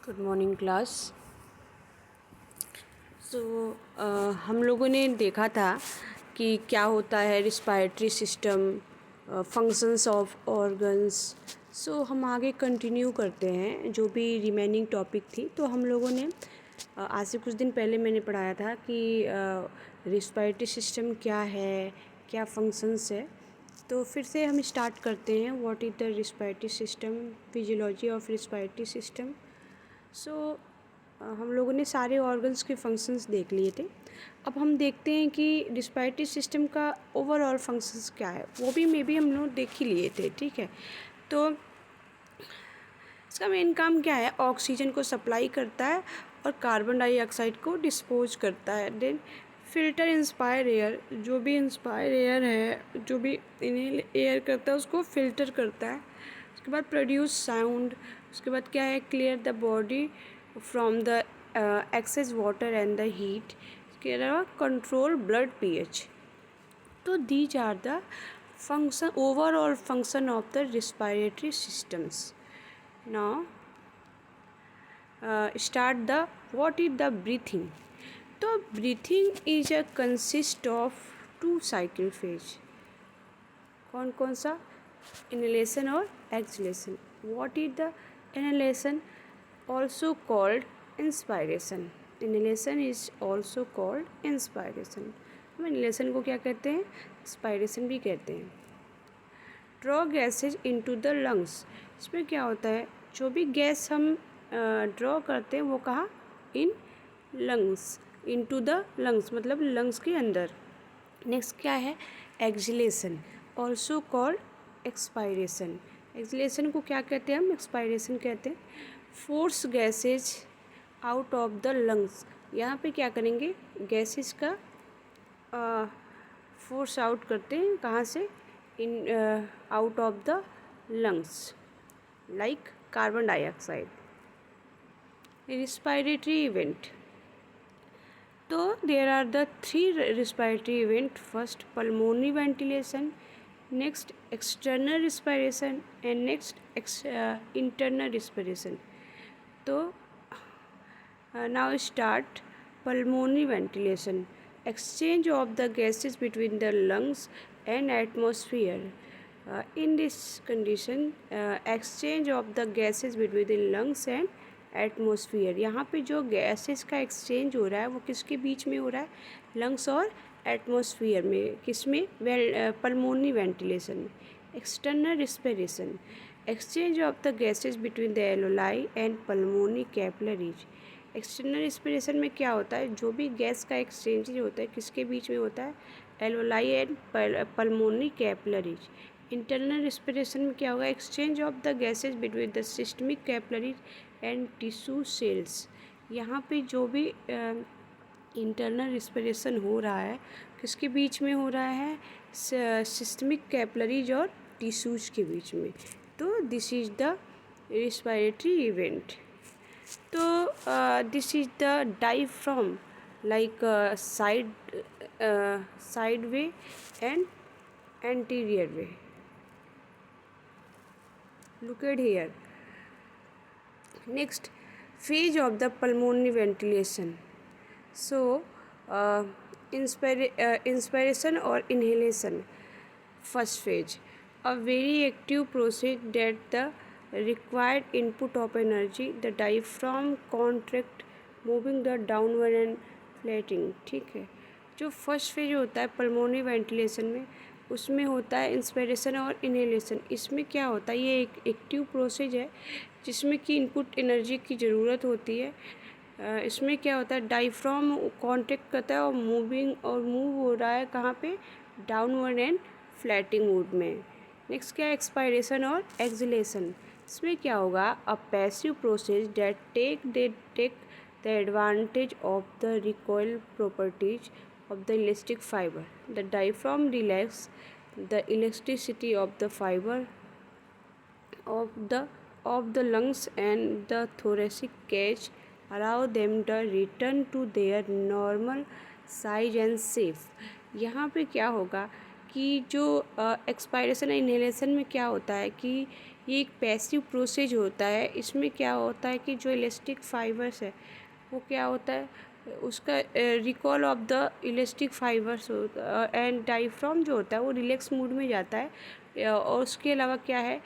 Good morning class. सो हम लोगों ने देखा था कि क्या होता है respiratory system, functions of organs. So हम आगे कंटिन्यू करते हैं जो भी रिमेनिंग टॉपिक थी। तो हम लोगों ने आज से कुछ दिन पहले मैंने पढ़ाया था कि रिस्पायरेटरी सिस्टम क्या है, क्या फंक्शंस है। तो फिर से हम स्टार्ट करते हैं। What is the respiratory system, physiology of respiratory system. So हम लोगों ने सारे ऑर्गन्स के फंक्शंस देख लिए थे। अब हम देखते हैं कि रिस्पायरेटरी सिस्टम का ओवरऑल फंक्शंस क्या है, वो भी मे बी हम लोग देख ही लिए थे। ठीक है, तो इसका मेन काम क्या है, ऑक्सीजन को सप्लाई करता है और कार्बन डाइऑक्साइड को डिस्पोज करता है। देन फिल्टर इंस्पायर एयर, जो भी इंस्पायर एयर है, जो भी इनहेल एयर करता है उसको फिल्टर करता है। उसके बाद प्रोड्यूस साउंड। उसके बाद क्या है, clear the body from the excess water and the heat. इसके अलावा कंट्रोल ब्लड पीएच। तो these are the function, overall function of the respiratory systems. Now start the what is the breathing। तो breathing is a consist of two cycle phase। कौन कौन सा, inhalation और exhalation। What is the inhalation? Also called inspiration। inhalation is also called inspiration। हम inhalation को क्या कहते हैं, inspiration भी कहते हैं। Draw gases into the lungs. इसमें क्या होता है, जो भी गैस हम ड्रॉ करते हैं वो कहाँ, in lungs, into the lungs मतलब लंग्स के अंदर। नेक्स्ट क्या है, acceleration, also called expiration. Acceleration को क्या कहते हैं हम, एक्सपायरेशन कहते हैं। Force gases out of the lungs. यहाँ पे क्या करेंगे, गैसेज का फोर्स आउट करते हैं, कहाँ से, in out of the lungs like carbon dioxide। respiratory event, so there are the three respiratory event। first pulmonary ventilation, next external respiration and next internal respiration। तो now start pulmonary ventilation, exchange of the gases between the lungs and atmosphere। In this condition exchange of the gases between the lungs and atmosphere। यहाँ पे जो gases का exchange हो रहा है वो किसके बीच में हो रहा है, लंग्स और एटमॉस्फेयर में। किस में, पल्मोनरी वेंटिलेशन में। External respiration, exchange of the gases between the alveoli and pulmonary capillaries. External respiration में क्या होता है, जो भी गैस का एक्सचेंज होता है किसके बीच में होता है, alveoli and pulmonary capillaries. Internal respiration में क्या होगा, exchange of the gases between the systemic capillaries and tissue cells. यहाँ पे जो भी इंटरनल रिस्पिरेशन हो रहा है किसके बीच में हो रहा है, सिस्टमिक कैपिलरीज और टिश्यूज के बीच में। तो this is the respiratory event. तो this is the diaphragm, like side way and anterior way। Look at here। Next phase of the pulmonary ventilation। So inspiration or inhalation, first phase, a very active process that the required input of energy, the diaphragm contract moving the downward and flattening। ठीक है, जो first phase होता है pulmonary ventilation में उसमें होता है inspiration और इनहेलेशन। इसमें क्या होता है, ये एक एक्टिव प्रोसेस है जिसमें कि इनपुट एनर्जी की ज़रूरत होती है। इसमें क्या होता है, डायफ्राम कॉन्ट्रैक्ट करता है और मूव हो रहा है कहाँ पे, डाउनवर्ड एंड फ्लैटिंग मूड में। नेक्स्ट क्या है, एक्सपायरेशन और एक्सलेशन। इसमें क्या होगा, a passive process that take the advantage of the recoil properties of the elastic fiber। The diaphragm relax the elasticity of the fiber of the lungs and the thoracic cage, allow them to return to their normal size and shape। यहाँ पे क्या होगा, कि जो expiration inhalation में क्या होता है कि ये एक पैसिव प्रोसेस होता है। इसमें क्या होता है कि जो इलास्टिक फाइबर्स है वो क्या होता है, उसका recall of the elastic fibres and diaphragm जो होता है वो रिलैक्स मूड में जाता है। और उसके अलावा क्या है,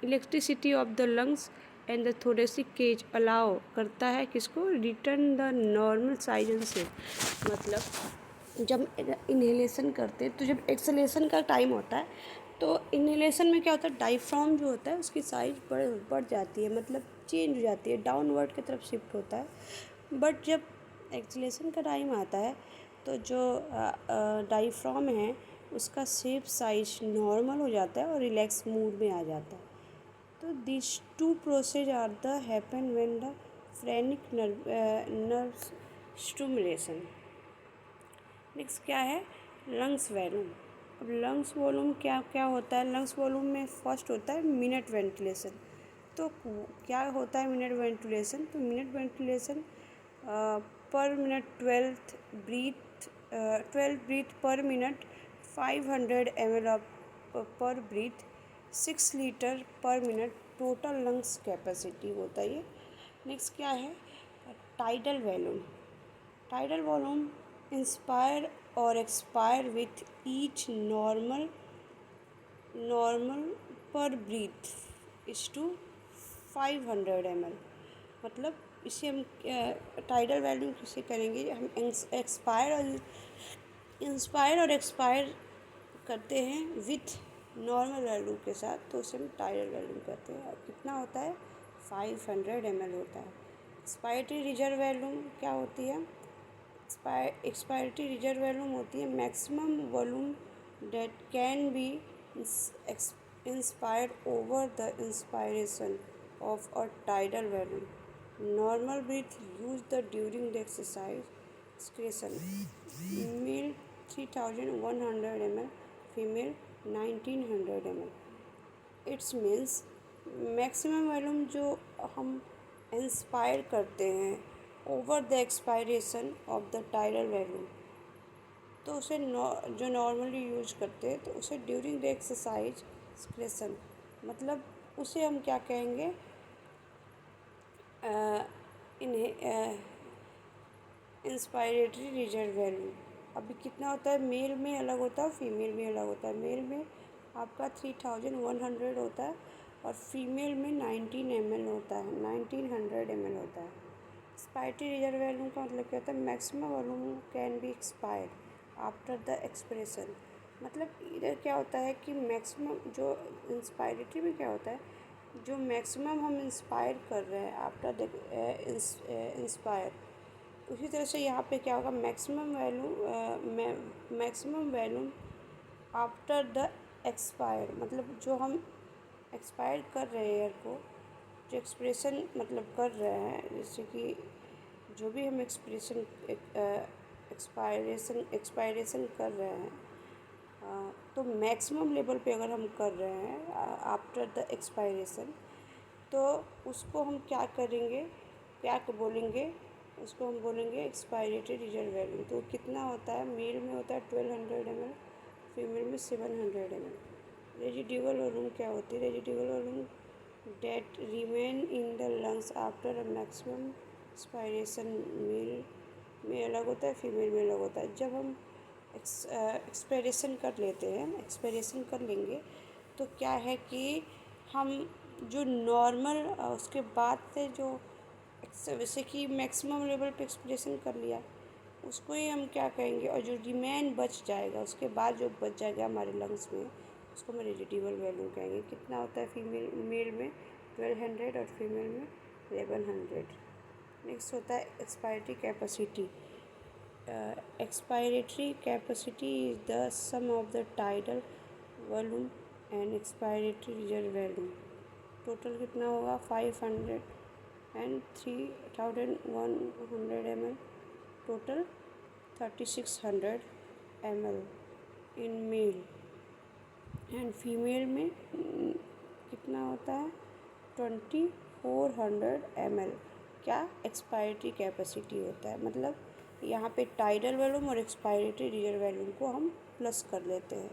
electricity of the lungs and the thoracic cage allow करता है किसको, return the normal size and shape. मतलब जब इनहेलेशन करते हैं तो जब एक्सलेशन का टाइम होता है तो इनहेलेशन में क्या होता है, डायफ्राम जो होता है उसकी साइज बढ़ जाती है, मतलब चेंज हो जाती है, डाउनवर्ड की तरफ शिफ्ट होता है। बट जब एक्सलेशन का टाइम आता है तो जो डायफ्राम है उसका शेप साइज नॉर्मल हो जाता है और रिलैक्स मूड में आ जाता है। तो this two process are the happen when the phrenic nerve stimulation. Next क्या है, लंग्स वॉल्यूम। अब लंग्स वॉल्यूम क्या क्या होता है, लंग्स वॉल्यूम में फर्स्ट होता है मिनट वेंटिलेशन। तो क्या होता है मिनट वेंटिलेशन, तो minute ventilation per minute 12 breath per minute 500 ml per breath 6 litre per minute total lungs capacity होता है ये। नेक्स्ट क्या है, tidal volume. Tidal volume inspire और expire with each normal per breath is to 500 ml। मतलब इसे हम tidal value किसे करेंगे, हम इंस्पायर और एक्सपायर करते हैं विथ नॉर्मल वैल्यू के साथ, तो उसे हम टाइडल वैल्यू करते हैं। और कितना होता है, 500 ml होता है। एक्सपायरेटरी रिजर्व वैल्यू क्या होती है, एक्सपायरेटरी रिजर्व वॉल्यूम होती है maximum volume that can be inspire over the inspiration of a tidal volume. Normal breath use the during the exercise excretion. Male 3100 ml, female 1900 ml। It's means maximum volume जो हम inspire करते हैं over the expiration of the tidal value, तो उसे जो normally use करते हैं तो उसे ड्यूरिंग द एक्सरसाइज एक्सक्रेशन, मतलब उसे हम क्या कहेंगे, इन्हें इंस्पायरेटरी रिजर्व वैल्यू। अभी कितना होता है, मेल में अलग होता है, फीमेल में अलग होता है। मेल में आपका 3100 होता है और फीमेल में 19 ml होता है, 1900 ml होता है। एक्सपायरेटरी रिजर्व वैल्यू का मतलब क्या होता है, maximum volume can be expire after the expression. मतलब इधर क्या होता है कि मैक्सिमम जो इंस्पायरेटरी में क्या होता है, जो मैक्सिमम हम इंस्पायर कर रहे हैं आफ्टर द इंस्पायर, उसी तरह से यहाँ पे क्या होगा, maximum value after the expire, मतलब जो हम एक्सपायर कर रहे हैं एयर को, जो एक्सप्रेशन मतलब कर रहे हैं, जैसे कि जो भी हम एक्सपायरेशन कर रहे हैं, तो मैक्सिमम लेवल पे अगर हम कर रहे हैं आफ्टर द एक्सपायरेशन, तो उसको हम क्या करेंगे, क्या बोलेंगे, उसको हम बोलेंगे एक्सपायरेटरी रिजर्व वैल्यू। तो कितना होता है, मेल में होता है 1200 ml, फीमेल में 700 ml। रेजिडुअल वॉल्यूम क्या होती है, residual volume that remain in the lungs after a maximum expiration. Male में अलग होता है, फीमेल में अलग होता है। जब हम एक्सपायरेशन कर लेते हैं, एक्सपायरेशन कर लेंगे तो क्या है कि हम जो नॉर्मल उसके बाद से जो जैसे कि मैक्सिमम लेवल पे एक्सप्रेशन कर लिया, उसको ही हम क्या कहेंगे, और जो रिमेन बच जाएगा उसके बाद जो बच जाएगा हमारे लंग्स में, उसको हम रेजिडुअल वैल्यू कहेंगे। कितना होता है, फीमेल मेल में 1200 और फीमेल में 1100। नेक्स्ट होता है expiratory capacity. Expiratory capacity is the sum of the tidal volume and expiratory reserve value. Total कितना होगा, 500 and 3100 ml, total 3600 ml in male and female में कितना होता है, 2400 ml क्या एक्सपायरेटरी कैपेसिटी होता है। मतलब यहाँ पे टाइडल वॉल्यूम और एक्सपायरेटरी रिजर्व वॉल्यूम को हम प्लस कर लेते हैं।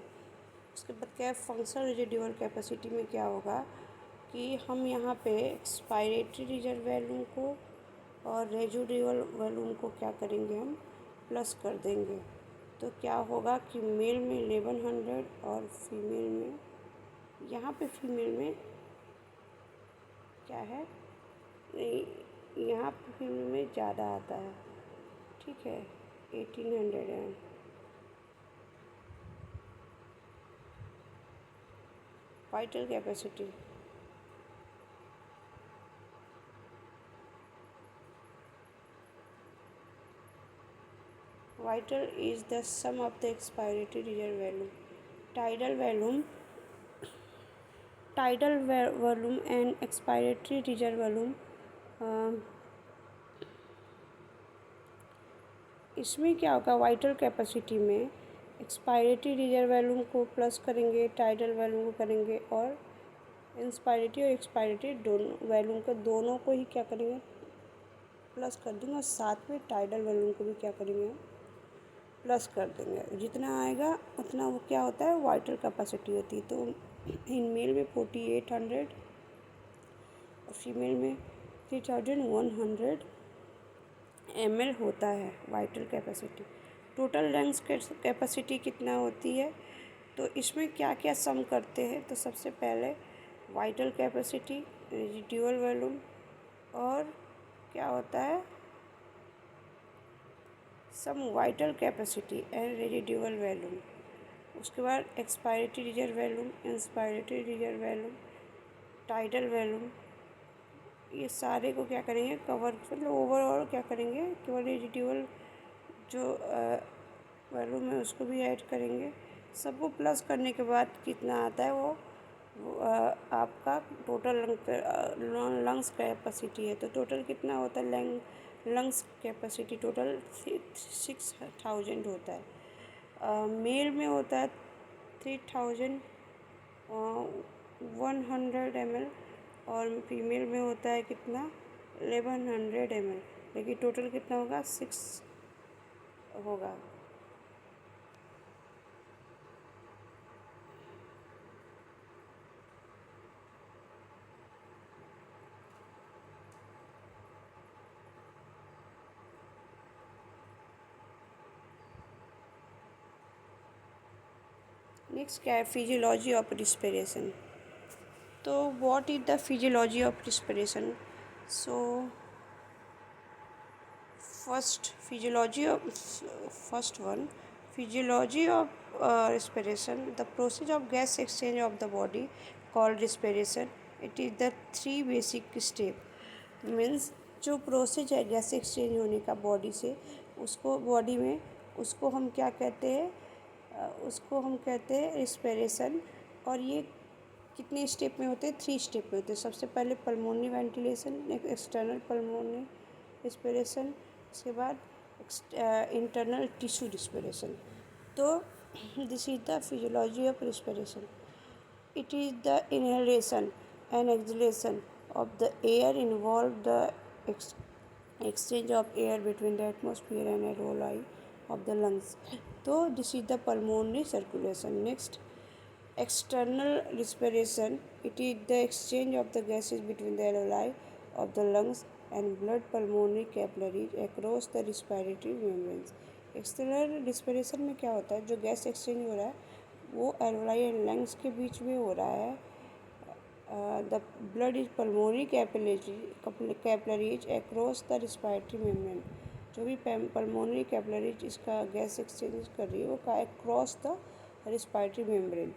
उसके बाद क्या है, फंक्शनल रेजिडुअल कैपेसिटी में क्या होगा कि हम यहाँ पे एक्सपायरेटरी रिजर्व वैल्यूम को और रेजिडुअल वैल्यूम को क्या करेंगे, हम प्लस कर देंगे। तो क्या होगा कि मेल में 1100 और फीमेल में, यहाँ पे फीमेल में क्या है, यहाँ पे फीमेल में ज़्यादा आता है, ठीक है, 1800 है। Vital capacity, vital is the sum of the expiratory reserve value, tidal volume, volume and expiratory reserve volume। इसमें क्या होगा, वाइटल कैपेसिटी में एक्सपायरेटरी रिजर्व वैल्यूम को प्लस करेंगे, टाइडल वैल्यूम को करेंगे, और इंस्पायरेटरी और एक्सपायरेटरी दोनों वैल्यूम को, दोनों को ही क्या करेंगे, प्लस कर देंगे, और साथ में टाइडल वैल्यूम को भी क्या करेंगे, प्लस कर देंगे। जितना आएगा उतना वो क्या होता है, वाइटल कैपेसिटी होती है। तो इन मेल में 4800 और फीमेल में 3100 ml होता है vital capacity. Total lungs capacity कितना होती है, तो इसमें क्या क्या सम करते हैं, तो सबसे पहले वाइटल कैपेसिटी, रेजिडुअल वॉल्यूम, और क्या होता है, some vital capacity and residual volume. उसके बाद expiratory reserve volume, inspiratory reserve volume, tidal volume, ये सारे को क्या करेंगे, कवर, मतलब ओवरऑल क्या करेंगे, केवल रेजिडुअल जो वॉल्यूम है उसको भी ऐड करेंगे। सबको प्लस करने के बाद कितना आता है, वो आपका टोटल लंग्स कैपेसिटी है। तो टोटल कितना होता है, लंग्स कैपेसिटी टोटल 6000 होता है। मेल में होता है 3100 ml, और फीमेल में होता है कितना, 1100 ml, लेकिन टोटल कितना होगा, 6 होगा। नेक्स्ट क्या है, फिजियोलॉजी ऑफ रिस्पिरेशन। तो what is the physiology of respiration. So first one, physiology of respiration, the process of gas exchange of the body called respiration. It is the 3 basic step, means जो process है gas exchange होने का body से, उसको body में, उसको हम क्या कहते हैं, उसको हम कहते हैं रिस्पिरेशन। और ये कितने स्टेप में होते हैं, 3 स्टेप में होते हैं। सबसे पहले pulmonary ventilation, next external pulmonary respiration, उसके बाद इंटरनल टिश्यू रिस्पिरेशन। तो this is the physiology of respiration. It is the inhalation and exhalation of the air involve the exchange of air between the atmosphere and alveoli of the lungs. So this is the pulmonary circulation. Next, external respiration. It is the exchange of the gases between the alveoli of the lungs and blood pulmonary capillaries across the respiratory membranes. External respiration में क्या होता है, जो gas exchange हो रहा है वो alveoli and lungs के बीच में हो रहा है। The blood is pulmonary capillaries across the respiratory membrane. जो भी pulmonary capillaries इसका गैस एक्सचेंज कर रही है वो across the respiratory membrane.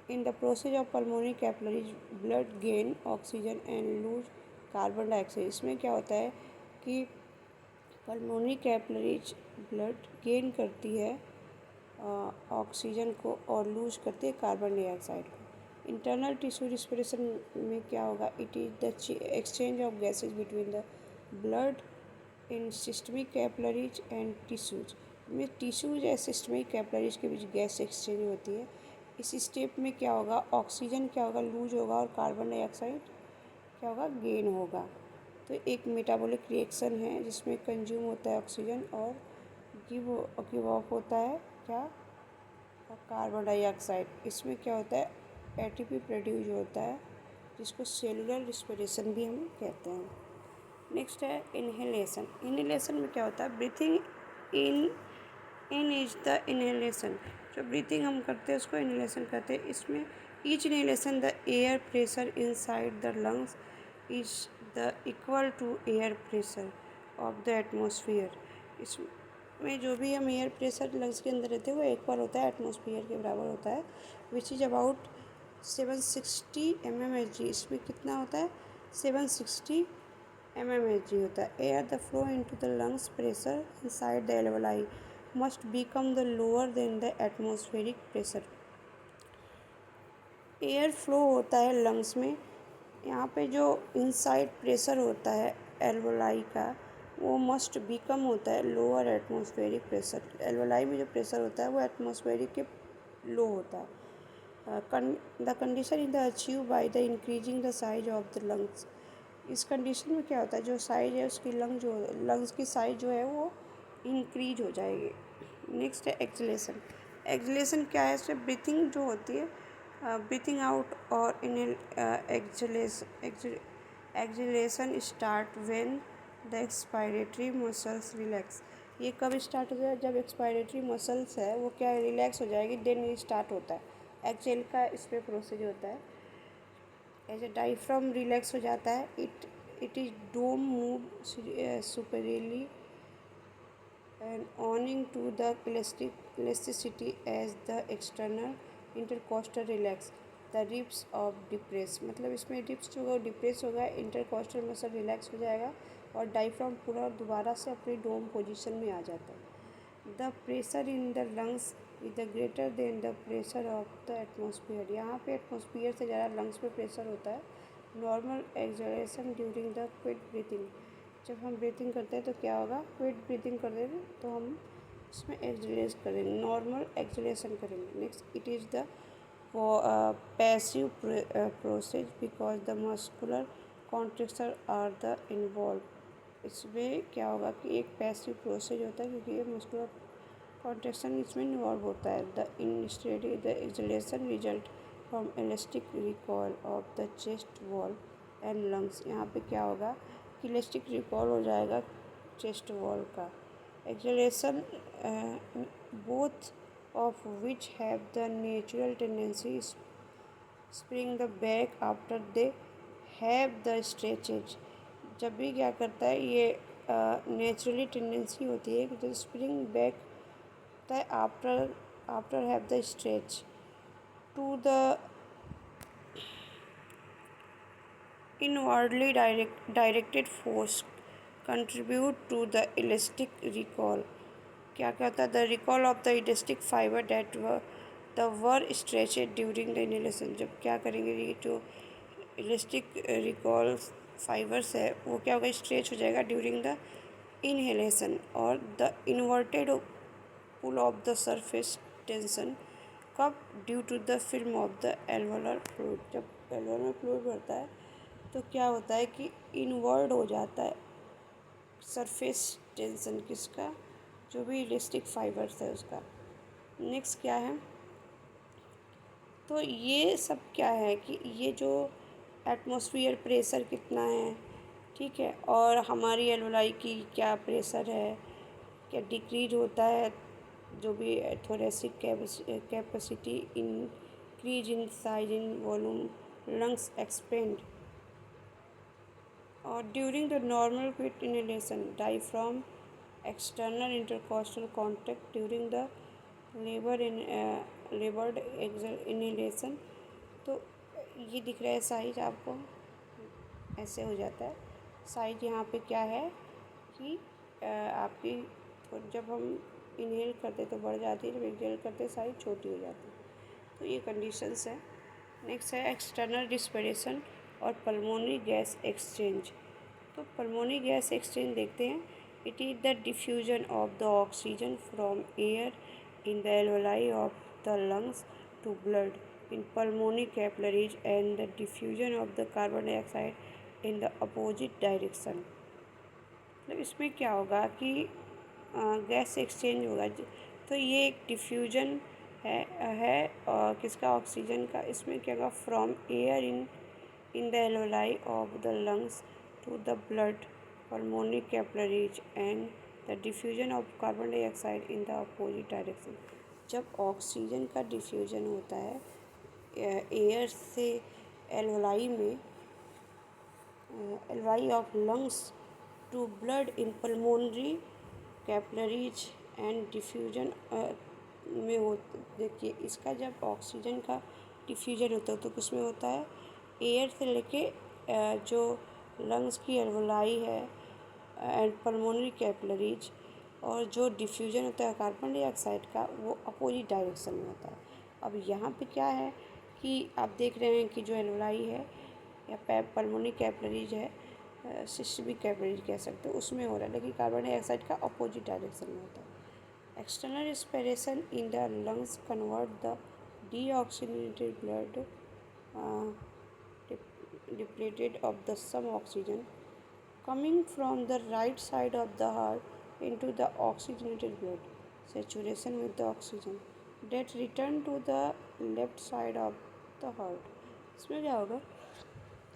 In the process of pulmonary capillaries, blood gain oxygen and lose carbon dioxide. इसमें क्या होता है कि pulmonary capillaries blood gain करती है ऑक्सीजन को और लूज करती है कार्बन डाइऑक्साइड को। इंटरनल टिश्यू रिस्पिरेशन में क्या होगा, it is the exchange of gases between the blood in systemic capillaries and tissues. में टिश्यूज या सिस्टमिक कैपिलरीज के बीच गैस एक्सचेंज होती है। इस स्टेप में क्या होगा, ऑक्सीजन क्या होगा, लूज होगा, और कार्बन डाइऑक्साइड क्या होगा, गेन होगा। तो एक मेटाबॉलिक रिएक्शन है जिसमें कंज्यूम होता है ऑक्सीजन और गिव ऑफ होता है क्या, कार्बन डाइऑक्साइड, इसमें क्या होता है, एटीपी प्रोड्यूस होता है जिसको सेलुलर रिस्पिरेशन भी हम कहते हैं। नेक्स्ट है इनहेलेशन। इनहेलेशन में क्या होता है, breathing in is the inhalation. जो ब्रीथिंग हम करते हैं उसको इनहेलेशन कहते हैं। इसमें each inhalation the air pressure inside the lungs is the equal to air pressure of the atmosphere. इसमें जो भी हम एयर प्रेशर लंग्स के अंदर रहते हैं वो इक्वल होता है, एटमोसफियर के बराबर होता है, विच इज़ अबाउट 760 mmHg। इसमें कितना होता है, 760 mmHg होता है। Air the flow into the lungs pressure inside the alveoli must become the lower than the atmospheric pressure. Air flow होता है लंग्स में, यहाँ पे जो इनसाइड प्रेशर होता है एल्वेलाई का वो मस्ट बिकम होता है लोअर एटमॉस्फेरिक प्रेशर। एल्वेलाई में जो प्रेशर होता है वो एटमॉस्फेरिक के लो होता है। The condition is the achieve by the increasing the size of the lungs. इस कंडीशन में क्या होता है, जो साइज है उसकी लंग्स की साइज जो है वो इंक्रीज हो जाएगी। नेक्स्ट है एक्सलेशन। एक्सलेशन क्या है, इसमें ब्रीथिंग जो होती है, ब्रीथिंग आउट और acceleration start when the expiratory muscles relax. ये कब स्टार्ट हो जाए, जब एक्सपायरेटरी मसल्स है वो क्या रिलैक्स हो जाएगी, देन ये स्टार्ट होता है। एक्सेल का इसमें प्रोसीजर होता है। ऐसे डायफ्राम रिलैक्स हो जाता है, it is dome move superiorly and owing to the elasticity as the external intercostal relax the ribs of depress। मतलब इसमें रिब्स जो होगा डिप्रेस होगा, इंटरकॉस्टल मसल रिलैक्स हो जाएगा और डायफ्राम पूरा दोबारा से अपनी डोम पोजीशन में आ जाता है। The pressure in the lungs is the greater than the pressure of the atmosphere. यहाँ पे एटमोसफियर से ज़्यादा लंग्स में प्रेशर होता है। Normal acceleration during the quick breathing. जब हम ब्रीथिंग करते हैं तो क्या होगा, क्विक ब्रीथिंग कर देंगे तो हम इसमें एक्सलेट करेंगे, नॉर्मल एक्सलेशन करेंगे। Next it is the passive process because the muscular contraction are the involve. इसमें क्या होगा कि एक पैसिव प्रोसेस होता है क्योंकि ये मस्कुलर कॉन्ट्रैक्शन इसमें इन्वॉल्व होता है। The instead the acceleration result from elastic recall of the chest wall and lungs. यहाँ पे क्या होगा कि इलास्टिक रिकॉल हो जाएगा चेस्ट वॉल का। Acceleration both of which have the natural tendency spring the back after they have the stretches। जब भी क्या करता है ये नेचुरली टेंडेंसी होती है कि जो स्प्रिंग बैक होता है after have the stretch to the inwardly directed force contribute to the elastic recall। क्या कहता है, the recoil of the elastic fibre that they were stretched during the inhalation. जब क्या करेंगे, ये जो इलास्टिक रिकॉल फाइबर्स है वो क्या होगा, स्ट्रेच हो जाएगा ड्यूरिंग द इनहेलेशन। और the inverted pull of the surface tension कब, due to the film of the alveolar fluid. जब एल्वोलर फ्लूइड बढ़ता है तो क्या होता है कि इनवर्ड हो जाता है सरफेस टेंशन किसका, जो भी इलास्टिक फाइबर्स है उसका। नेक्स्ट क्या है, तो ये सब क्या है कि ये जो एटमॉस्फेयर प्रेशर कितना है, ठीक है, और हमारी एल्वेलाई की क्या प्रेशर है, क्या डिक्रीज होता है, जो भी thoracic capacity increase in size in volume lungs expand और during the normal quick inhalation diaphragm external intercostal contact during the laboured inhalation. तो ये दिख रहा है साइज आपको, ऐसे हो जाता है साइज। यहाँ पे क्या है कि आपकी जब हम इनहेल करते तो बढ़ जाती है, जब एक्सहेल करते साइज छोटी हो जाती है। तो ये कंडीशंस है। नेक्स्ट है एक्सटर्नल रिस्पिरेशन और पल्मोनरी गैस एक्सचेंज। तो पल्मोनरी गैस एक्सचेंज देखते हैं। It is the diffusion of the oxygen from air in the alveoli of the lungs to blood in pulmonary capillaries and the diffusion of the carbon dioxide in the opposite direction। मतलब इसमें क्या होगा कि gas exchange होगा। तो ये एक diffusion है किसका, ऑक्सीजन का। इसमें क्या होगा, from air in the alveoli of the lungs to the blood pulmonary capillaries and the diffusion of carbon dioxide in the opposite direction. जब ऑक्सीजन का डिफ्यूजन होता है एयर से एल्वेलाई में, alveoli of lungs to blood in pulmonary capillaries and diffusion में हो, देखिए इसका जब ऑक्सीजन का डिफ्यूजन होता है तो किस में होता है, एयर से लेके जो लंग्स की एल्वेलाई है एंड पल्मोनरी कैपिलरीज, और जो डिफ्यूजन होता है कार्बन डाइऑक्साइड का वो अपोजिट डायरेक्शन में होता है। अब यहाँ पे क्या है कि आप देख रहे हैं कि जो एल्वेलाई है या पल्मोनरी कैपिलरीज है, सिस्टमिक कैपिलरीज कह सकते हो, उसमें हो रहा है, लेकिन कार्बन डाइऑक्साइड का अपोजिट डायरेक्शन में होता है। External respiration in the lungs convert the deoxygenated blood uh, depleted of the some oxygen coming from the right side of the heart into the oxygenated blood saturation with the oxygen that return to the left side of the heart। इसमें क्या होगा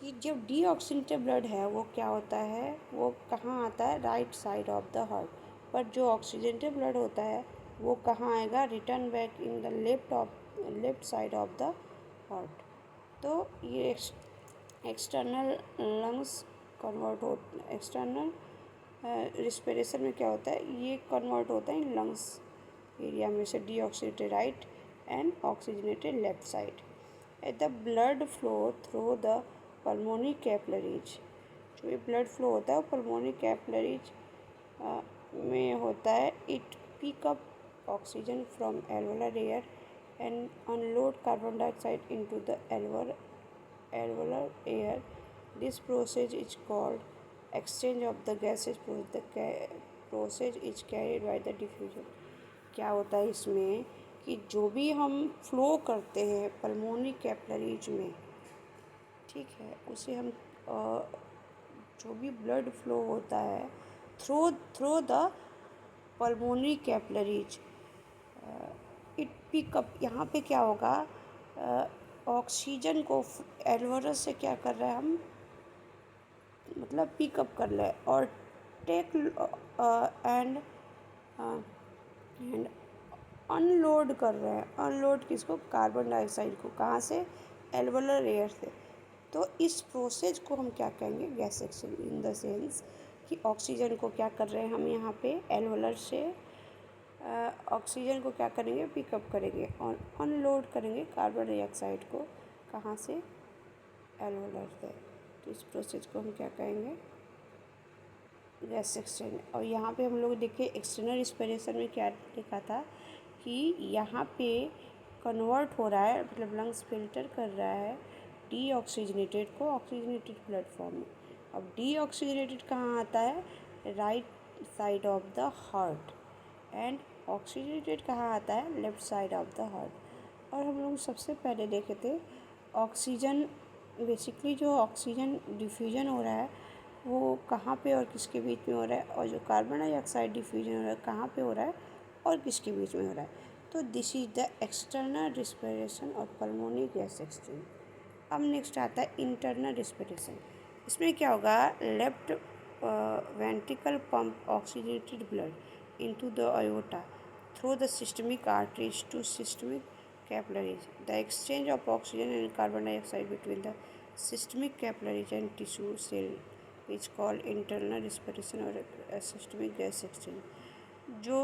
कि जब deoxygenated blood है वो क्या होता है, वो कहाँ आता है, right side of the heart. पर जो ऑक्सीजनेटेड ब्लड होता है वो कहाँ आएगा, return back in the left side of the heart. तो ये एक्सटर्नल लंग्स कन्वर्ट हो, एक्सटर्नल रिस्पिरेशन में क्या होता है, ये कन्वर्ट होता है इन लंग्स एरिया में से deoxygenated right and oxygenated left side. At the blood flow through the pulmonary capillaries, जो ये ब्लड फ्लो होता है वो पल्मोनरी कैपिलरीज में होता है। It pick up oxygen from alveolar air and unload carbon dioxide into the alveolar air। This process is called exchange of the gases। The process is carried by the diffusion। क्या होता है इसमें कि जो भी हम फ्लो करते हैं पल्मोनरी कैपिलरीज में, ठीक है, उसे हम जो भी ब्लड फ्लो होता है through the pulmonary capillaries, it pickup, यहाँ पे क्या होगा, ऑक्सीजन को एल्वोलस से क्या कर रहे हैं हम, मतलब पिकअप कर रहे हैं और टेक एंड अनलोड कर रहे हैं। अनलोड किसको, कार्बन डाइऑक्साइड को, कहाँ से, एल्वोलर एयर से। तो इस प्रोसेस को हम क्या कहेंगे, gas exchange. In the sense कि ऑक्सीजन को क्या कर रहे हैं हम यहाँ पे एल्वोलर से ऑक्सीजन को क्या करेंगे, पिकअप करेंगे और अनलोड करेंगे कार्बन डाइऑक्साइड को, कहाँ से, एल्वोलर से। तो इस प्रोसेस को हम क्या कहेंगे, गैस एक्सचेंज। और यहाँ पे हम लोग देखिए एक्सटर्नल रिस्पिरेशन में क्या लिखा था कि यहाँ पे कन्वर्ट हो रहा है, मतलब लंग्स फिल्टर कर रहा है डीऑक्सीजनेटेड को ऑक्सीजनेटेड ब्लड फॉर्म में। अब डीऑक्सीजनेटेड कहाँ आता है, right side of the heart, and oxygenated कहाँ आता है, left side of the heart. और हम लोग सबसे पहले देखे थे ऑक्सीजन, बेसिकली जो ऑक्सीजन डिफ्यूजन हो रहा है वो कहाँ पे और किसके बीच में हो रहा है, और जो कार्बन डाइऑक्साइड डिफ्यूजन हो रहा है कहाँ पे हो रहा है और किसके बीच में हो रहा है। तो this is the external respiration of pulmonary gas exchange. अब नेक्स्ट आता है इंटरनल रिस्पिरेशन। इसमें क्या होगा, left ventricle pump oxygenated blood into the aorta through the systemic arteries to systemic capillaries। The exchange of oxygen and carbon dioxide between the systemic capillaries and tissue cell is called internal respiration और systemic gas exchange। जो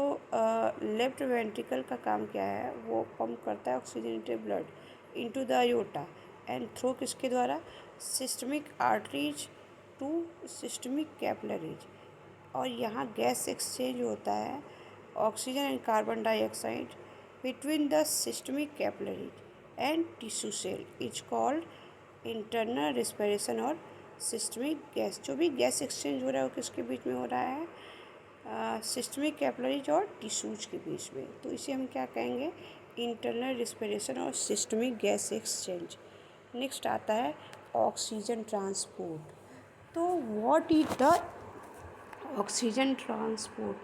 left ventricle का काम क्या है, वो pump करता है oxygenated blood into the aorta and through किसके द्वारा, systemic arteries to systemic capillaries. और यहाँ गैस एक्सचेंज होता है oxygen and carbon dioxide between the systemic capillaries and tissue cell is called internal respiration और सिस्टमिक गैस। जो भी gas exchange हो रहा है वो किसके बीच में हो रहा है, सिस्टमिक कैपिलरीज और टिश्यूज के बीच में। तो इसे हम क्या कहेंगे, इंटरनल रिस्पिरेशन और सिस्टमिक गैस एक्सचेंज। नेक्स्ट आता है ऑक्सीजन ट्रांसपोर्ट। तो what is the oxygen transport,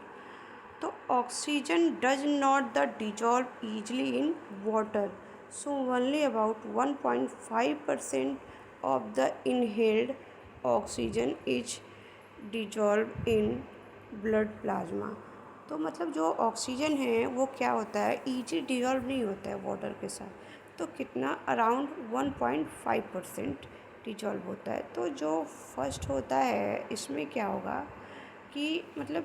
तो oxygen does not the dissolve easily in water, so only about 1.5% of the inhaled oxygen is dissolve in blood plasma. तो मतलब जो oxygen है वो क्या होता है, ईजी डिजॉल्व नहीं होता है वाटर के साथ, तो कितना अराउंड 1.5% डिजॉल्व होता है। तो जो फर्स्ट होता है इसमें क्या होगा कि मतलब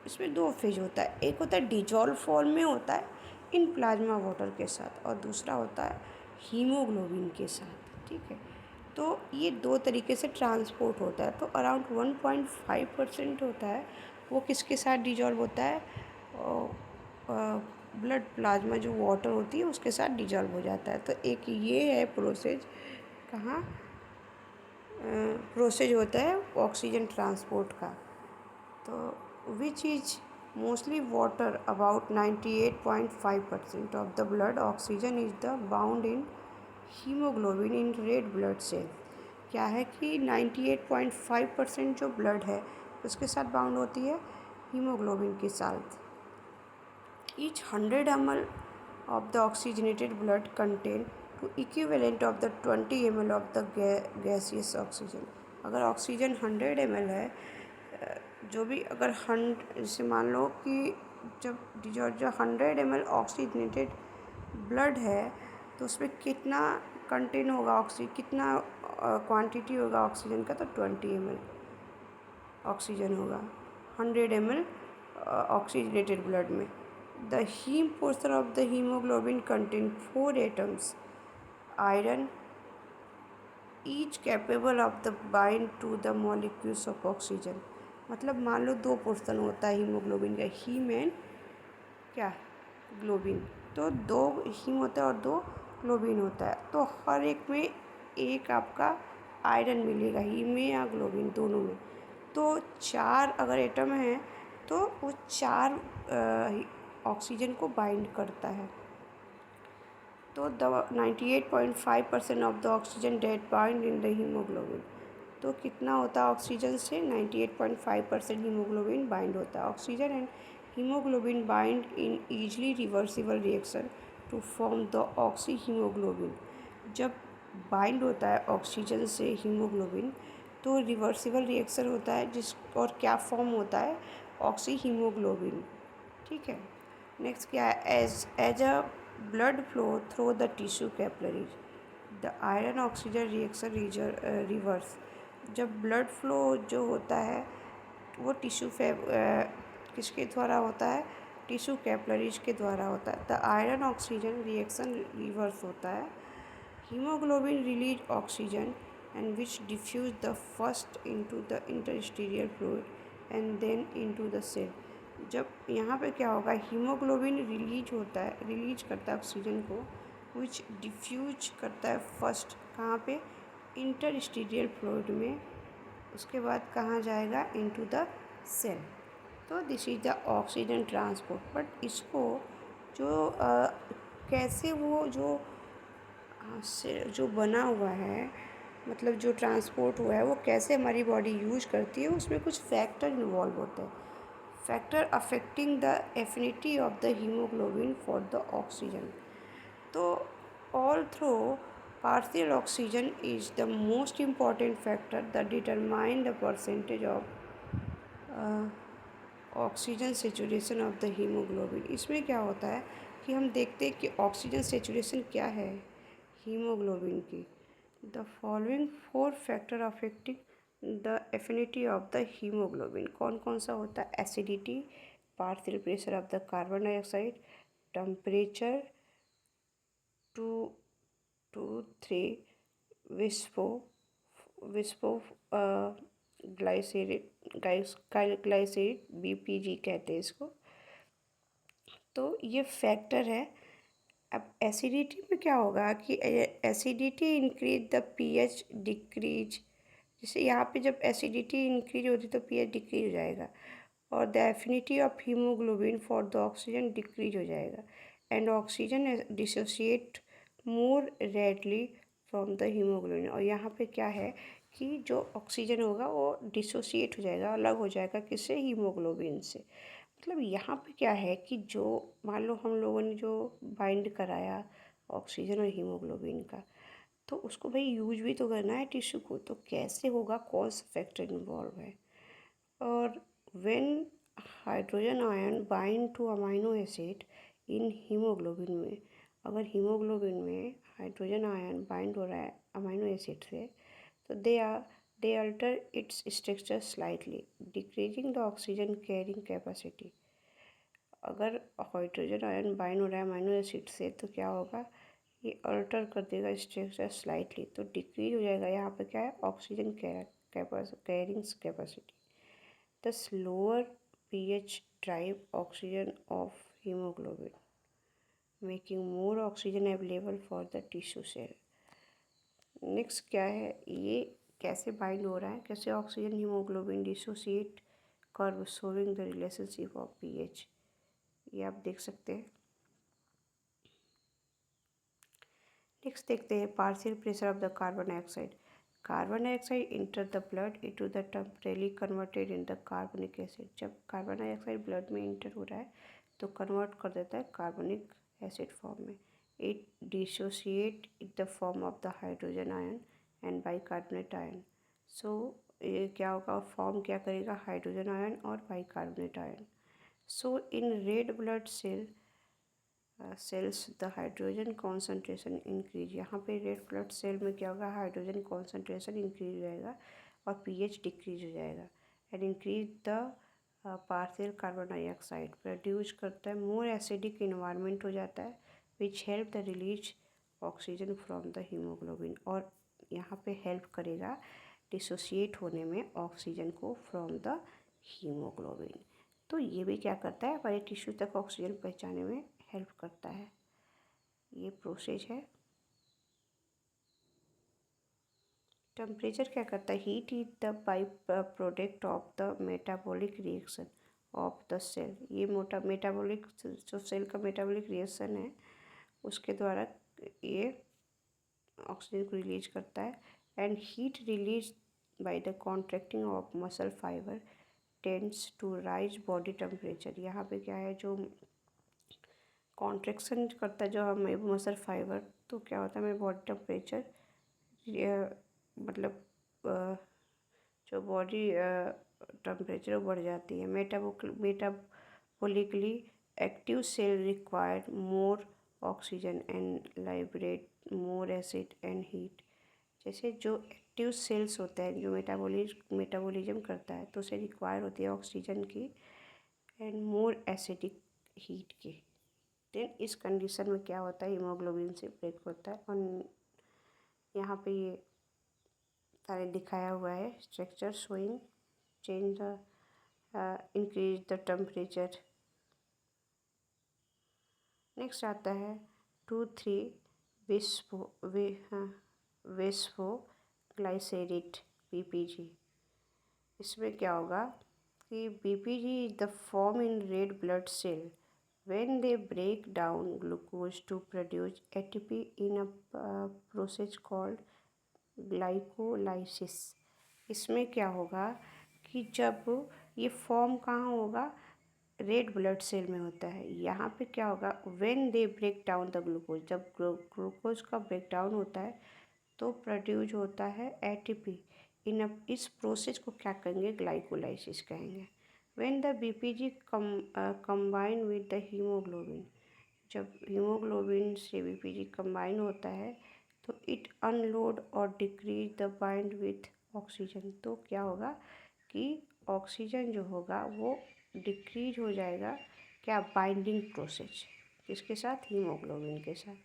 इसमें दो फेज होता है, एक होता है डिजॉल्व फॉर्म में होता है इन प्लाज्मा वाटर के साथ, और दूसरा होता है हीमोग्लोबिन के साथ। ठीक है, तो ये दो तरीके से ट्रांसपोर्ट होता है। तो अराउंड 1.5% होता है वो किसके साथ डिजॉल्व होता है, ब्लड प्लाज्मा जो वाटर होती है उसके साथ डिजॉल्व हो जाता है। तो एक ये है प्रोसेस, कहाँ प्रोसेस होता है ऑक्सीजन ट्रांसपोर्ट का। तो which is mostly water, about 98.5% of the blood oxygen is the bound in haemoglobin in red blood cell. क्या है कि 98.5% जो ब्लड है उसके साथ बाउंड होती है हीमोग्लोबिन के साथ। Each 100 ml of the oxygenated blood contain to equivalent of the 20 ml of the gaseous oxygen। अगर ऑक्सीजन 100 ml है, जो भी अगर जैसे मान लो कि जब जो 100 ml ऑक्सीजनेटेड ब्लड है तो उसमें कितना कंटेन होगा कितना क्वांटिटी होगा ऑक्सीजन का, तो 20 ml ऑक्सीजन होगा 100 ml ऑक्सीजनेटेड ब्लड में। The heme portion of the hemoglobin contain 4 atoms, iron, each capable of the bind to the molecules of oxygen। मतलब मान लो दो पोर्शन होता है हीमोग्लोबिन का, हीम एंड क्या ग्लोबिन, तो दो हीम होता है और दो ग्लोबिन होता है। तो हर एक में एक आपका आयरन मिलेगा, हीम में या ग्लोबिन दोनों में। तो चार अगर एटम है तो वो चार ऑक्सीजन को बाइंड करता है। तो the 98.5% of the oxygen that bind in the haemoglobin. तो कितना होता है ऑक्सीजन से 98.5% हीमोग्लोबिन बाइंड होता है। Oxygen and haemoglobin bind in easily reversible reaction to form the oxy haemoglobin. जब बाइंड होता है ऑक्सीजन से हीमोग्लोबिन तो रिवर्सिबल रिएक्शन होता है, जिस और क्या फॉर्म होता है, ऑक्सी हीमोग्लोबिन। ठीक है, नेक्स्ट क्या है, as a blood flow through the tissue capillaries the iron oxygen reaction reverse. जब ब्लड फ्लो जो होता है वो किसके द्वारा होता है, टिश्यू कैपिलरीज के द्वारा होता है। The iron oxygen reaction reverse होता है, haemoglobin release oxygen and which diffuse the first into the interstitial fluid and then into the cell. जब यहाँ पे क्या होगा, हीमोग्लोबिन रिलीज करता है ऑक्सीजन को, विच डिफ्यूज करता है फर्स्ट कहाँ पे, इंटरस्टीरियल फ्लूइड में, उसके बाद कहाँ जाएगा, इनटू द सेल। तो this is the oxygen transport. But इसको जो कैसे वो जो बना हुआ है, मतलब जो ट्रांसपोर्ट हुआ है वो कैसे हमारी बॉडी यूज करती है, उसमें कुछ फैक्टर इन्वॉल्व होते हैं। Factor affecting the affinity of the haemoglobin for the oxygen. तो all through partial oxygen is the most important factor that determine the percentage of oxygen saturation of the haemoglobin. इसमें क्या होता है कि हम देखते हैं कि ऑक्सीजन सेचुरेशन क्या है हीमोग्लोबिन की। The following 4 factor affecting the affinity of the haemoglobin. कौन कौन सा होता है, acidity, partial pressure of the carbon dioxide, temperature 2 to 3, विस्पो ग्लाइसरीड बीपीजी कहते हैं इसको। तो ये फैक्टर है। अब एसिडिटी में क्या होगा कि acidity increase the pH decrease, जैसे यहाँ पे जब एसिडिटी इंक्रीज होती तो पीएच डिक्रीज हो जाएगा, और the affinity of haemoglobin for the oxygen decrease हो जाएगा, and oxygen dissociate more readily from the haemoglobin. और यहाँ पे क्या है कि जो ऑक्सीजन होगा वो डिसोसिएट हो जाएगा, अलग हो जाएगा किससे, हीमोग्लोबिन से। मतलब यहाँ पे क्या है कि जो मान लो हम लोगों ने जो बाइंड कराया ऑक्सीजन और हीमोग्लोबिन का, तो उसको भाई यूज भी तो करना है टिश्यू को, तो कैसे होगा, कॉज फैक्टर इन्वॉल्व है। और when hydrogen ion bind two amino acid in haemoglobin में, अगर हीमोग्लोबिन में हाइड्रोजन आयन बाइंड हो रहा है अमाइनो एसिड से, तो they alter its structure slightly decreasing the oxygen carrying capacity. अगर हाइड्रोजन आयन बाइंड हो रहा है अमाइनो एसिड से तो क्या होगा, ये अल्टर कर देगा स्ट्रक्चर स्लाइटली, तो डिक्रीज हो जाएगा यहाँ पे क्या है, oxygen carrying capacity. The slower pH drive oxygen of hemoglobin, making more oxygen available for the tissue cell. Next क्या है, ये कैसे बाइंड हो रहा है, कैसे oxygen haemoglobin dissociate curve showing the relationship of pH, ये आप देख सकते हैं। नेक्स्ट देखते हैं partial pressure of the carbon dioxide. Carbon dioxide enter the blood into the temporarily converted in the कार्बनिक एसिड। जब कार्बन डाइऑक्साइड ब्लड में इंटर हो रहा है तो कन्वर्ट कर देता है कार्बनिक एसिड फॉर्म में। It dissociate in the form of the hydrogen ion and bicarbonate ion. So ये क्या होगा, फॉर्म क्या करेगा, हाइड्रोजन आयन और bicarbonate ion. So in red blood cells the hydrogen concentration increase. यहाँ पे रेड ब्लड सेल में क्या होगा, हाइड्रोजन कॉन्सेंट्रेशन इंक्रीज हो जाएगा और पीएच डिक्रीज हो जाएगा। And increase the partial carbon dioxide produce करता है, मोर एसिडिक इन्वायरमेंट हो जाता है which help the release oxygen from the haemoglobin. और यहाँ पे हेल्प करेगा डिसोसिएट होने में ऑक्सीजन को फ्रॉम द हीमोग्लोबिन। तो ये भी क्या करता है, हमारे टिश्यू तक ऑक्सीजन पहुँचाने में हेल्प करता है। ये प्रोसेस है। टेम्परेचर क्या करता है, heat is the by product of the metabolic reaction of the cell. ये मेटाबॉलिक जो सेल का मेटाबॉलिक रिएक्शन है उसके द्वारा ये ऑक्सीजन को रिलीज करता है। And heat release by the contracting of muscle fibre tends to raise body temperature. यहाँ पे क्या है, जो कॉन्ट्रैक्शन करता है जो हमें मसल फाइबर, तो क्या होता है, हमें बॉडी टेम्परेचर मतलब जो बॉडी टेम्परेचर बढ़ जाती है। Metabolically active cell require more oxygen and liberate more acid and heat. जैसे जो एक्टिव सेल्स होता है जो मेटाबॉलिज्म करता है तो उसे रिक्वायर होती है ऑक्सीजन की एंड मोर एसिडिक हीट की। देन इस कंडीशन में क्या होता है, हीमोग्लोबिन से ब्रेक होता है। और यहाँ पे ये सारे दिखाया हुआ है structure showing change the increase the temperature. Next आता है 2,3 वेस्फो ग्लाइसेरिड बीपीजी। इसमें क्या होगा कि BPG is the form in red blood cell when they break down glucose to produce ATP in a process called glycolysis। इसमें क्या होगा कि जब ये फॉर्म कहाँ होगा, रेड ब्लड सेल में होता है। यहाँ पे क्या होगा, when they break down the glucose, जब ग्लूकोज का ब्रेक डाउन होता है तो प्रोड्यूस होता है ATP इस प्रोसेस को क्या कहेंगे, ग्लाइकोलाइसिस कहेंगे। when the BPG combine with the hemoglobin, जब हीमोग्लोबिन से बीपीजी कंबाइन होता है तो इट अनलोड और decrease the bind with oxygen. तो क्या होगा कि ऑक्सीजन जो होगा वो डिक्रीज हो जाएगा, क्या, बाइंडिंग प्रोसेस किसके साथ, हीमोग्लोबिन के साथ।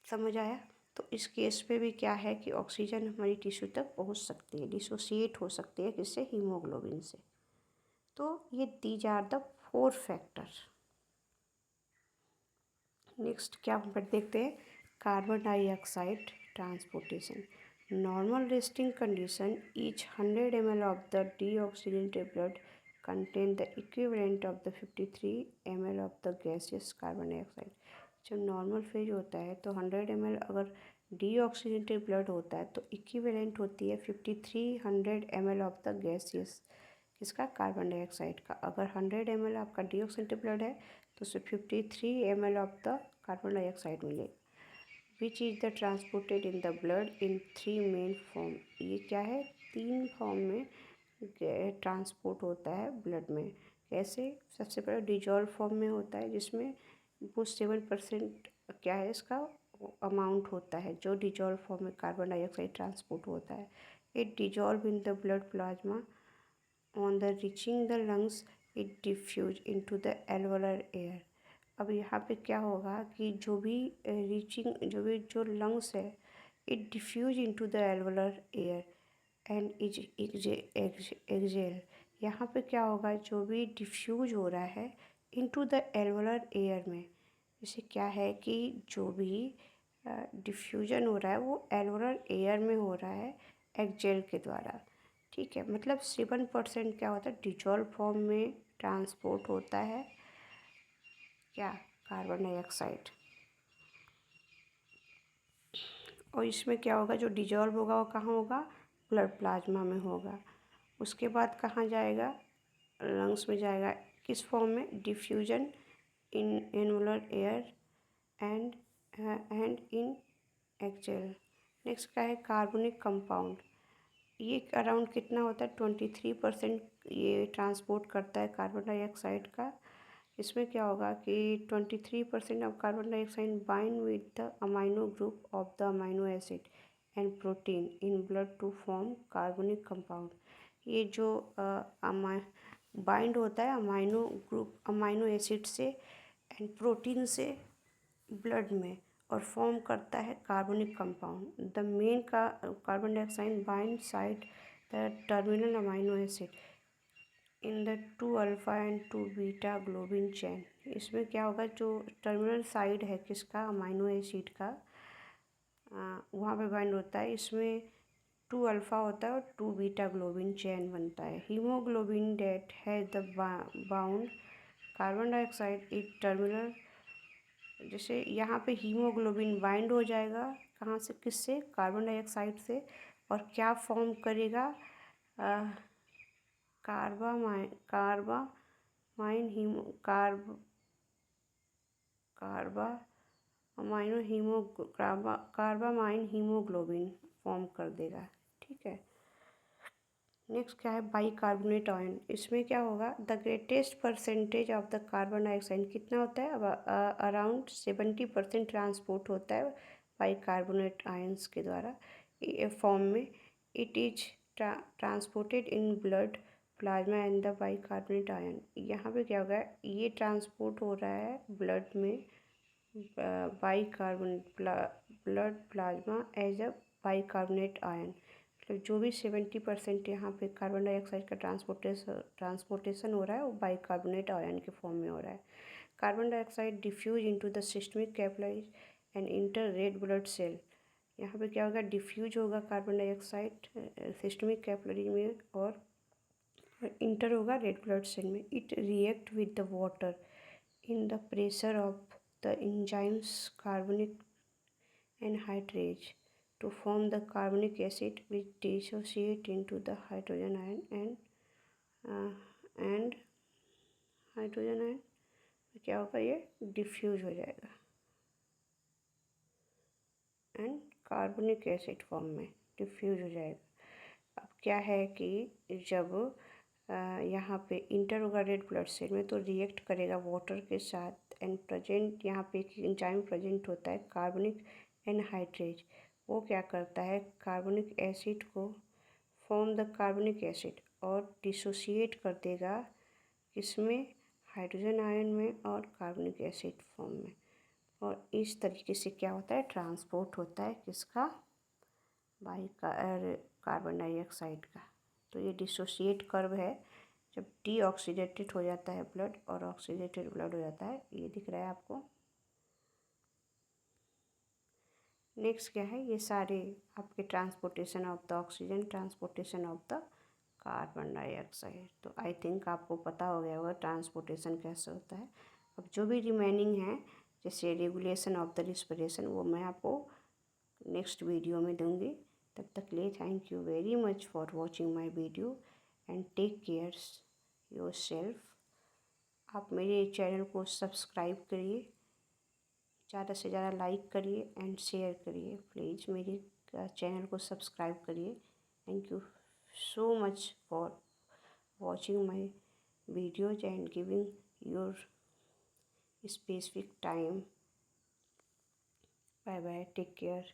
समझ आया। तो इस केस पे भी क्या है कि ऑक्सीजन हमारी टिश्यू तक पहुंच सकती है, डिसोसिएट हो सकती है किससे, हीमोग्लोबिन से। तो ये these are the 4 factor. Next क्या हम देखते हैं, carbon dioxide transportation. Normal resting condition each 100 ml of the deoxygenated blood contain the equivalent of the 53 ml of the gaseous carbon dioxide. जब नॉर्मल फेज होता है तो 100 ml अगर deoxygenated blood होता है तो इक्विवेलेंट होती है 5300 ml ऑफ द गैसियस किसका, कार्बन डाइऑक्साइड का। अगर 100 ml आपका डीऑक्सीजनेटेड ब्लड है तो उसमें 53 ml of the carbon dioxide मिलेगा। Which is the transported in the blood in 3 main form. ये क्या है, 3 फॉर्म में ट्रांसपोर्ट होता है ब्लड में। कैसे, सबसे पहले डिजॉल्व फॉर्म में होता है जिसमें वो 7% क्या है इसका अमाउंट होता है जो डिजॉल्व फॉर्म में कार्बन डाइऑक्साइड ट्रांसपोर्ट होता है। It dissolve in the blood plasma on the reaching the lungs it diffuse into the alveolar air. अब यहाँ पे क्या होगा कि जो भी जो लंग्स है it diffuse into the alveolar air and is exhale. यहाँ पे क्या होगा, जो भी डिफ्यूज हो रहा है इनटू द एल्वोलर एयर में, जैसे क्या है कि जो भी डिफ्यूजन हो रहा है वो एल्वोलर एयर में हो रहा है एक्सेल के द्वारा। ठीक है, मतलब 7% क्या होता है, डिजॉल्व फॉर्म में ट्रांसपोर्ट होता है क्या, कार्बन डाइऑक्साइड। और इसमें क्या होगा, जो डिजॉल्व होगा वो कहाँ होगा, ब्लड प्लाज्मा में होगा। उसके बाद कहाँ जाएगा, लंग्स में जाएगा। किस फॉर्म में, diffusion in annular air and in exhale. Next क्या है, कार्बनिक कंपाउंड। ये अराउंड कितना होता है, 23% ये ट्रांसपोर्ट करता है कार्बन डाइऑक्साइड का। इसमें क्या होगा कि 23% of carbon dioxide bind with the amino group of the amino acid and protein in blood to form कार्बनिक कंपाउंड। ये जो बाइंड होता है अमाइनो एसिड से एंड प्रोटीन से ब्लड में और फॉर्म करता है कार्बनिक कंपाउंड। द मेन का carbon dioxide bind side the terminal amino acid in the 2 alpha and 2 beta globin chain. इसमें क्या होगा, जो टर्मिनल साइड है किसका, अमाइनो एसिड का, वहाँ पे बाइंड होता है। इसमें 2 अल्फा होता है और 2 बीटा ग्लोबिन चैन बनता है। हीमोग्लोबिन डेट है the bond carbon dioxide it terminal. जैसे यहाँ पे हीमोग्लोबिन बाइंड हो जाएगा कहाँ से, किससे, कार्बन डाइऑक्साइड से, और क्या फॉर्म करेगा, कार्बामाइन हीमोग्लोबिन फॉर्म कर देगा। ठीक है, नेक्स्ट क्या है, बाइकार्बोनेट आयन। इसमें क्या होगा, the greatest percentage of the carbon dioxide कितना होता है, अब अराउंड 70% ट्रांसपोर्ट होता है बाइकार्बोनेट आयन्स के द्वारा फॉर्म में। It is transported in blood plasma and the bicarbonate ion. यहाँ पे क्या होगा, ये ट्रांसपोर्ट हो रहा है ब्लड में bicarbonate blood plasma as a bicarbonate ion. मतलब जो भी 70% यहाँ पे कार्बन डाइऑक्साइड का ट्रांसपोर्टेशन हो रहा है वो बाइकार्बोनेट आयन के फॉर्म में हो रहा है। Carbon dioxide diffuse into the systemic capillaries and enter red blood cell. यहाँ पे क्या होगा, डिफ्यूज होगा कार्बन डाइऑक्साइड सिस्टमिक कैपिलरी में और इंटर होगा रेड ब्लड सेल में। It react with the water in the pressure of the enzymes carbonic anhydrase to form the carbonic acid which dissociate into the hydrogen ion and hydrogen ion क्या होगा, ये diffuse हो जाएगा and कार्बनिक acid form में diffuse हो जाएगा। अब क्या है कि जब यहाँ पे इंटर होगा रेड ब्लड सेल में तो रिएक्ट करेगा वाटर के साथ एंड प्रेजेंट यहाँ पे एक एंजाइम प्रेजेंट होता है कार्बनिक एनहाइड्रेज। वो क्या करता है, कार्बनिक एसिड को फॉर्म द कार्बनिक एसिड और डिसोसिएट कर देगा किसमें, हाइड्रोजन आयन में और कार्बनिक एसिड फॉर्म में। और इस तरीके से क्या होता है, ट्रांसपोर्ट होता है किसका, कार्बन डाइऑक्साइड का। तो ये डिसोसिएट कर्व है, जब डीऑक्सीडेटेड हो जाता है ब्लड और ऑक्सीडेटेड ब्लड हो जाता है, ये दिख रहा है आपको। नेक्स्ट क्या है, ये सारे आपके transportation of the oxygen, transportation of the carbon dioxide. तो आई थिंक आपको पता हो गया होगा ट्रांसपोर्टेशन कैसे होता है। अब जो भी रिमेनिंग है जैसे रेगुलेशन ऑफ द रिस्पिरेशन वो मैं आपको नेक्स्ट वीडियो में दूंगी। तब तक लिए thank you very much for watching my video and take care yourself. आप मेरे चैनल को सब्सक्राइब करिए, ज़्यादा से ज़्यादा लाइक करिए एंड शेयर करिए। प्लीज़ मेरे चैनल को सब्सक्राइब करिए। Thank you so much for watching my videos and giving your specific time. Bye bye, take care.